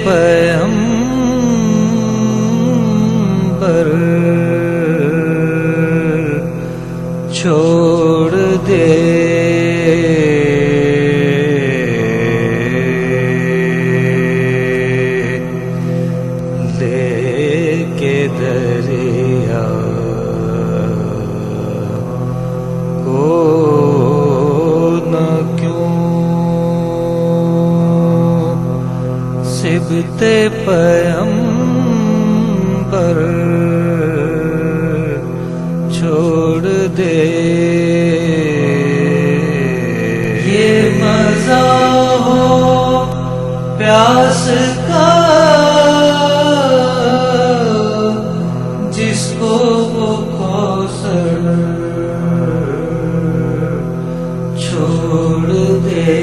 پیغمبر چھوڑ دے لے کے دریا کو نہ کیوں سبت پیغمبر چھوڑ دے یہ مزہ ہو پیاس کا جس کو وہ کوثر چھوڑ دے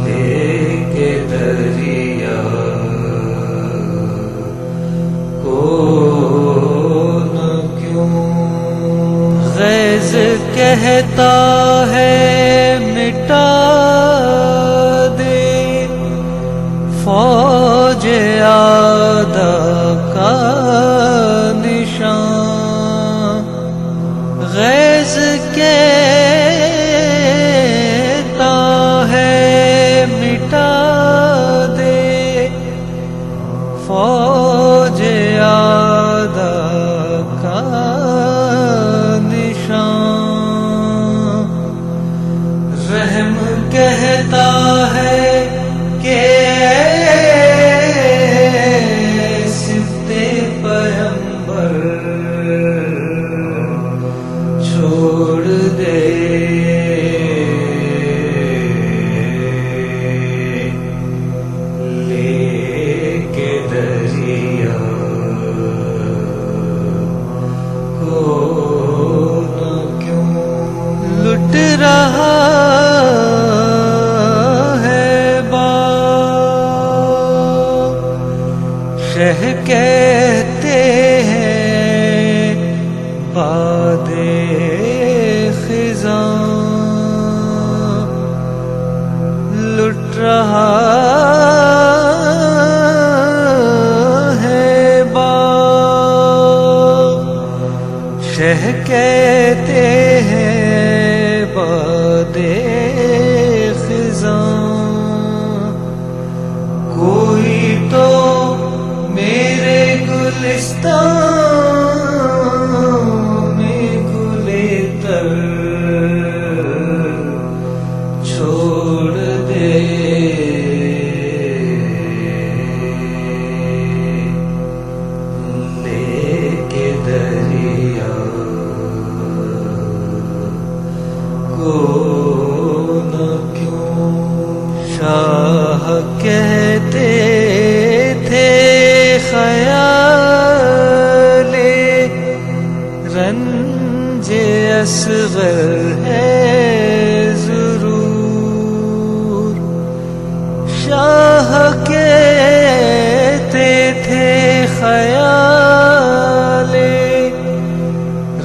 لے کے دریا کو نہ کیوں غیظ کہتا ہے مٹا دے فوج آدھا کا نشان غیظ کہتا ہے مٹا دے فوج آدھا کا نشان رحم کہتا ہے کہ صفت پیغمبر چھوڑ دے لے کے دریا کو نہ کیوں لٹ رہا شہ کہتے ہیں باد خزاں لٹ رہا ہے باغ شہ کہتے ہیں باد خزاں کوئی تو میرے گلستان میں گلے تر چھوڑ دے لے کے دریا کو نہ کیوں شاہ کہتے خیال رنج اصغر ہے ضرور شاہ کہتے تھے خیال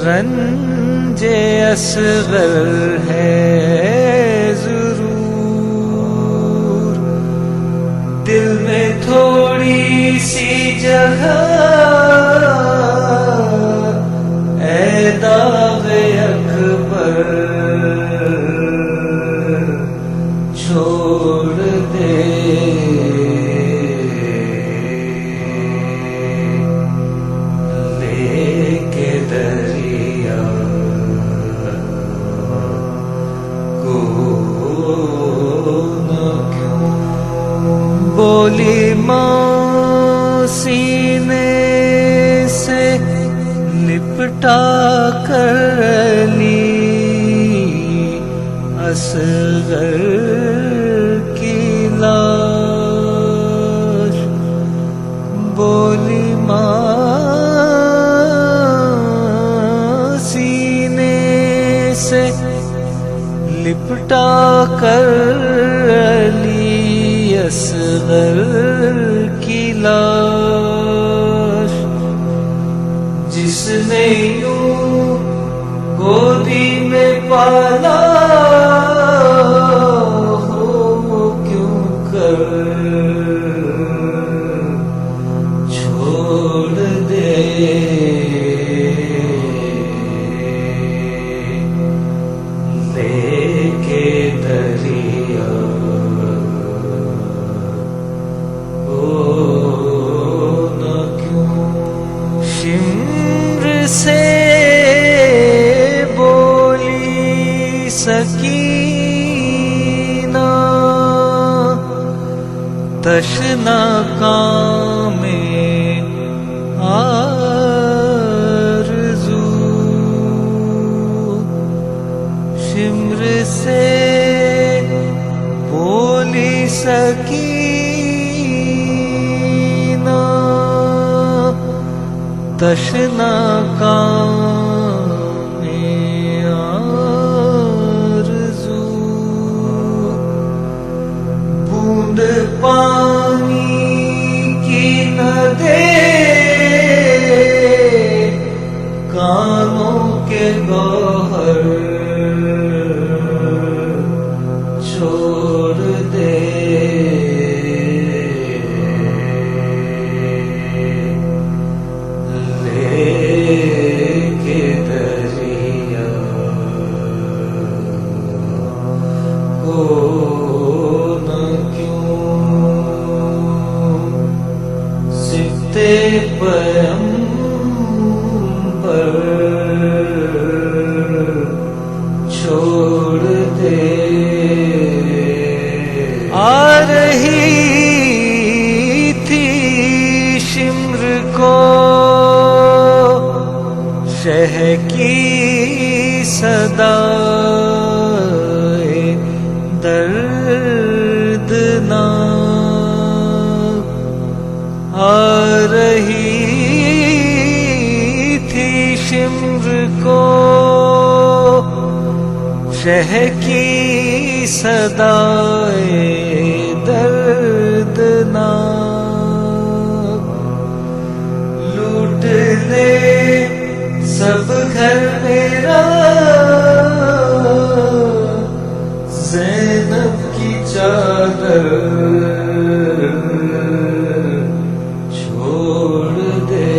رنج اصغر ہے ضرور دل میں تھوڑی سی جگہ اے داغ اکبر چھوڑ دے لے کے دریا کو نہ کیوں بولی ماں سینے سے لپٹا کر لی اصغر کی لاش بولی ماں سینے سے لپٹا کر لی اصغر کی لاش جس نے یوں گودی میں پالا تشنا کام آرزو شمر سے بولی سکینہ تشنا کام آرزو بوند پانی کی نہ دے کانوں کے گوہر چھوڑ دے لے کے دریا کو نہ کیوں سفتے پیمبر چھوڑ دے آ رہی تھی شمر کو شہ کی صدا دردناک آ رہی تھی شمر کو شہ کی صدائے دردناک لوٹ لے سب گھر میرا زینب کی چادر چھوڑ دے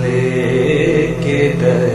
لے کے در